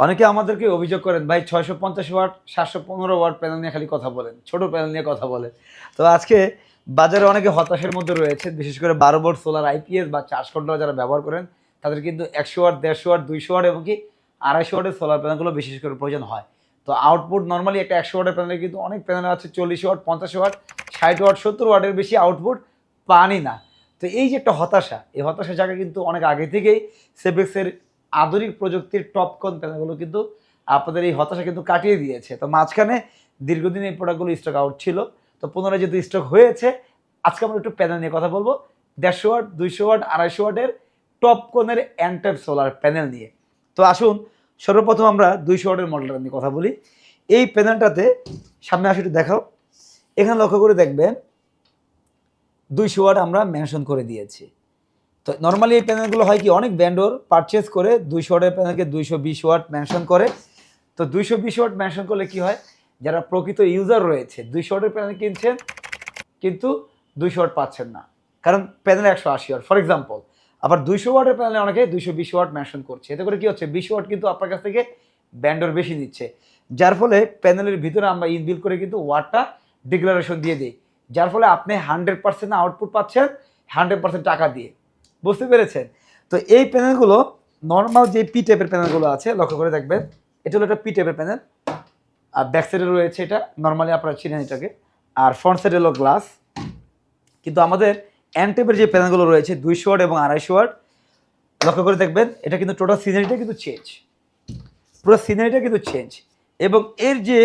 অনেকে আমাদেরকে অভিযোগ করেন, ভাই 650 ওয়াট 715 ওয়াট প্যানেল নিয়ে খালি কথা বলেন, ছোট প্যানেল নিয়ে কথা বলেন। তো আজকে বাজারে অনেকে হতাশার মধ্যে রয়েছে, বিশেষ করে 12 ভোল্ট সোলার আইপিএস বা চার্জ কন্ট্রোলার যারা ব্যবহার করেন তাদের কিন্তু 100 ওয়াট, 150 ওয়াট, 200 ওয়াট এবং কি 250 ওয়াটের সোলার প্যানেলগুলো বিশেষ করে প্রয়োজন হয়। তো আউটপুট নর্মালি একটা 100 ওয়াটের প্যানেলে কিন্তু অনেক প্যানেল আছে 40 ওয়াট, 50 ওয়াট, 60 ওয়াট, 70 ওয়াটের বেশি আউটপুট পানি না। তো এই যে একটা হতাশা, এই হতাশার জায়গা কিন্তু অনেক আগে থেকেই সেবেক্সের আধুনিক প্রযুক্তির টপকন প্যানেলগুলো কিন্তু আপনাদের এই হতাশা কিন্তু কাটিয়ে দিয়েছে। তো মাঝখানে দীর্ঘদিন এই প্রোডাক্টগুলো স্টক আউট ছিল, তো পুনরায় যেহেতু স্টক হয়েছে, আজকে আমরা একটু প্যানেল নিয়ে কথা বলবো। 150 ওয়াট, 200 ওয়াট, 250 ওয়াটের টপকনের অ্যান্টার সোলার প্যানেল নিয়ে। তো আসুন সর্বপ্রথম আমরা 200 ওয়াটের মডেলটা নিয়ে কথা বলি। এই প্যানেলটাতে সামনে আসলে দেখাও, এখানে লক্ষ্য করে দেখবেন 200 ওয়াট আমরা মেনশন করে দিয়েছি। তো নর্মালি এই প্যানেলগুলো হয় কি, অনেক ব্র্যান্ডর পারচেস করে 200 ওয়াটের প্যানেলকে 220 ওয়াট মেনশন করে। তো 220 ওয়াট মেনশন করলে কি হয়, যারা প্রকৃত ইউজার রয়েছে 200 ওয়াটের প্যানেল কিনছেন কিন্তু 200 ওয়াট পাচ্ছেন না, কারণ প্যানেল 180 ওয়াট ফর এক্সাম্পল। আবার 200 ওয়াটের প্যানেলে অনেকে 220 ওয়াট মেনশন করছে, এতে করে কি হচ্ছে 20 ওয়াট কিন্তু আপনার কাছ থেকে ব্র্যান্ডর বেশি নিচ্ছে, যার ফলে প্যানেলের ভিতরে আমরা ইনবিল্ড করে কিন্তু ওয়াটটা ডিক্লারেশন দিয়ে দিই, যার ফলে আপনি 100% আউটপুট পাচ্ছেন 100% টাকা দিয়ে। বুঝতে পেরেছেন? তো এই প্যানেলগুলো নর্মাল যে পি টাইপের প্যানেলগুলো আছে লক্ষ্য করে দেখবেন, এটা হলো একটা পি টাইপের প্যানেল, আর ব্যাক সাইডে রয়েছে এটা নর্মালি আপনারা চিনেন এটাকে, আর ফ্রন্ট সাইডে হলো গ্লাস। কিন্তু আমাদের এন টাইপের যে প্যানেলগুলো রয়েছে 200 ওয়াট এবং 250 ওয়াট, লক্ষ্য করে দেখবেন এটা কিন্তু টোটাল সিনারিটা কিন্তু চেঞ্জ, পুরো সিনারিটা কিন্তু চেঞ্জ। এবং এর যে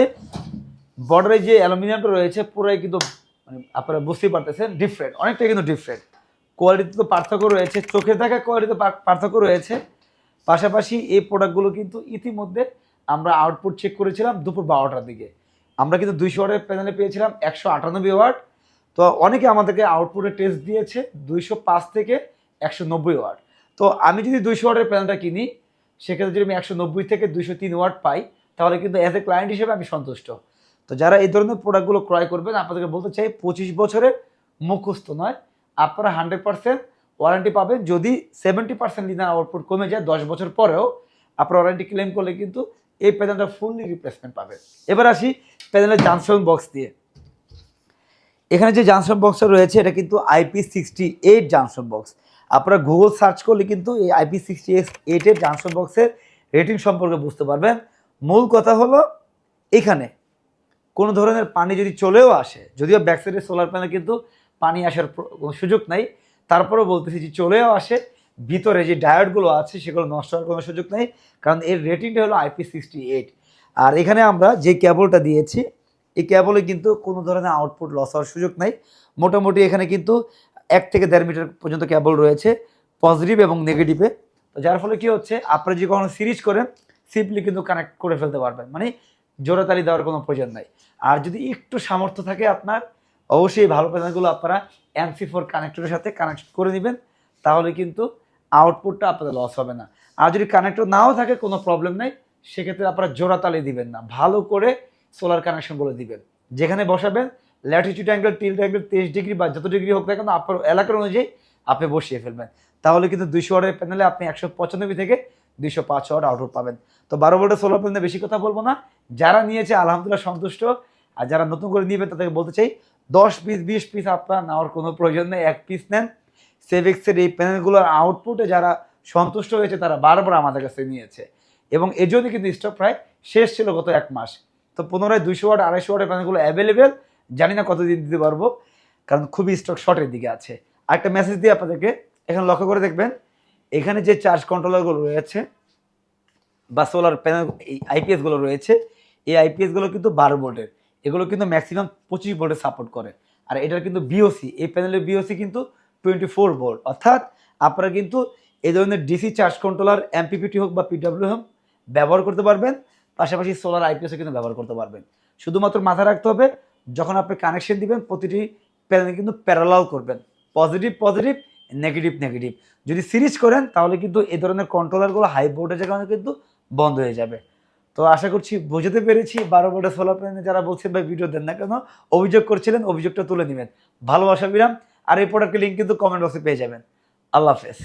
বর্ডারে যে অ্যালুমিনিয়ামটা রয়েছে পুরোই কিন্তু মানে আপনারা বুঝতেই পারতেছেন ডিফারেন্ট, অনেকটাই কিন্তু ডিফারেন্ট। কোয়ালিটিতে তো পার্থক্য রয়েছে, চোখে দেখা কোয়ালিটিতে পার্থক্য রয়েছে। পাশাপাশি এই প্রোডাক্টগুলো কিন্তু ইতিমধ্যে আমরা আউটপুট চেক করেছিলাম দুপুর 12টার দিকে, আমরা কিন্তু 200 ওয়াটের প্যানেলে পেয়েছিলাম 198 ওয়াট। তো অনেকে আমাদেরকে আউটপুটে টেস্ট দিয়েছে 205 থেকে 190 ওয়াট। তো আমি যদি 200 ওয়াটের প্যানেলটা কিনি, সেক্ষেত্রে যদি আমি 190 থেকে 203 ওয়াট পাই, তাহলে কিন্তু অ্যাজ এ ক্লায়েন্ট হিসেবে আমি সন্তুষ্ট। তো যারা এই ধরনের প্রোডাক্টগুলো ক্রয় করবেন, আপনাদেরকে বলতে চাই 25 বছরের মুখস্থ নয়, আপনারা 100% ওয়ারেন্টি পাবেন। যদি 70% লিনার আউটপুট কমে যায় 10 বছর পরেও আপনার ওয়ারেন্টি ক্লেম করলে কিন্তু এই প্যানেলটা ফুললি রিপ্লেসমেন্ট পাবেন। এবার আসি প্যানেলের জাংশন বক্স দিয়ে। এখানে যে জাংশন বক্সটা রয়েছে এটা কিন্তু IP68 জাংশন বক্স। আপনারা গুগল সার্চ করলে কিন্তু এই IP68 জাংশন বক্সের রেটিং সম্পর্কে বুঝতে পারবেন। মূল কথা হলো এখানে কোনো ধরনের পানি যদি চলেও আসে, যদিও ব্যাক সাইডের সোলার প্যানেল কিন্তু পানি আসার কোনো সুযোগ নাই, তারপরেও বলতেছি যে চলেও আসে, ভিতরে যে ডায়োডগুলো আছে সেগুলো নষ্ট হওয়ার কোনো সুযোগ নেই, কারণ এর রেটিংটা হলো IP68। আর এখানে আমরা যে কেবলটা দিয়েছি এই কেবলে কিন্তু কোনো ধরনের আউটপুট লস হওয়ার সুযোগ নাই। মোটামুটি এখানে কিন্তু 1 থেকে 1.5 মিটার পর্যন্ত কেবল রয়েছে পজিটিভ এবং নেগেটিভে। তো যার ফলে কি হচ্ছে, আপনারা যদি কখনো সিরিজ করেন সিম্পলি কিন্তু কানেক্ট করে ফেলতে পারবেন, মানে জোড়াতালি দেওয়ার কোনো প্রয়োজন নাই। আর যদি একটু সামর্থ্য থাকে আপনার, অবশ্যই ভালো প্যানেলগুলো আপনারা MC4 কানেক্টরের সাথে কানেক্ট করে নেবেন, তাহলে কিন্তু আউটপুটটা আপনাদের লস হবে না। আর যদি কানেক্টর নাও থাকে কোনো প্রবলেম নেই, সেক্ষেত্রে আপনারা জোড়াতালি দিবেন না, ভালো করে সোলার কানেকশনগুলো দিবেন। যেখানে বসাবেন Latitude angle, tilt angle 23 degree বা যত ডিগ্রি হোক না কেন আপনার এলাকার অনুযায়ী আপনি বসিয়ে ফেলবেন, তাহলে কিন্তু 200 ওয়াটের প্যানেলে আপনি 195 থেকে 205 ওয়াট আউটপুট পাবেন। তো 12 ভোল্টের সোলার প্যানেলে বেশি কথা বলবো না, যারা নিয়েছে আলহামদুলিল্লাহ সন্তুষ্ট, আর যারা নতুন করে নিবেন তাদেরকে বলতে চাই 10 পিস 20 পিস আপনার নেওয়ার কোনো প্রয়োজন নেই, 1 পিস নেন। সেভেক্সের এই প্যানেলগুলোর আউটপুটে যারা সন্তুষ্ট হয়েছে তারা বারবার আমাদের কাছে নিয়েছে, এবং এর জন্য কিন্তু স্টক প্রায় শেষ ছিল গত 1 মাস। তো পুনরায় 200 ওয়াট 250 ওয়াটের প্যানেলগুলো অ্যাভেলেবেল, জানি না কতদিন দিতে পারবো, কারণ খুবই স্টক শর্টের দিকে আছে। আরেকটা মেসেজ দিয়ে আপনাদেরকে, এখানে লক্ষ্য করে দেখবেন এখানে যে চার্জ কন্ট্রোলারগুলো রয়েছে বা সোলার প্যানেল এই আইপিএসগুলো রয়েছে, এই আইপিএসগুলো কিন্তু 12 ভোল্টের, এগুলো কিন্তু ম্যাক্সিমাম 25 ভোল্টে সাপোর্ট করে। আর এটার কিন্তু বিওসি, এই প্যানেলের বিওসি কিন্তু 24 ভোল্ট, অর্থাৎ আপনারা কিন্তু এই ধরনের ডিসি চার্জ কন্ট্রোলার এমপিপিটি হোক বা পিডব্লিউ হোক ব্যবহার করতে পারবেন, পাশাপাশি সোলার আইপিএসও কিন্তু ব্যবহার করতে পারবেন। শুধুমাত্র মাথায় রাখতে হবে যখন আপনি কানেকশন দিবেন প্রতিটি প্যানেল কিন্তু প্যারালাল করবেন, পজিটিভ পজিটিভ, নেগেটিভ নেগেটিভ। যদি সিরিজ করেন তাহলে কিন্তু এই ধরনের কন্ট্রোলারগুলো হাই ভোল্টেজের কারণে কিন্তু বন্ধ হয়ে যাবে। তো আশা করছি বুঝতে পেরেছি। 12 ভোল্টের সোলার প্যানেলে যারা বলছেন ভাই ভিডিও দেন না কেন, অভিযোগ করছিলেন, অভিযোগটা তুলে নেবেন। ভালোবাসা বিরাম। আর এই প্রোডাক্টের লিঙ্ক কিন্তু কমেন্ট বক্সে পেয়ে যাবেন। আল্লাহ হাফেজ।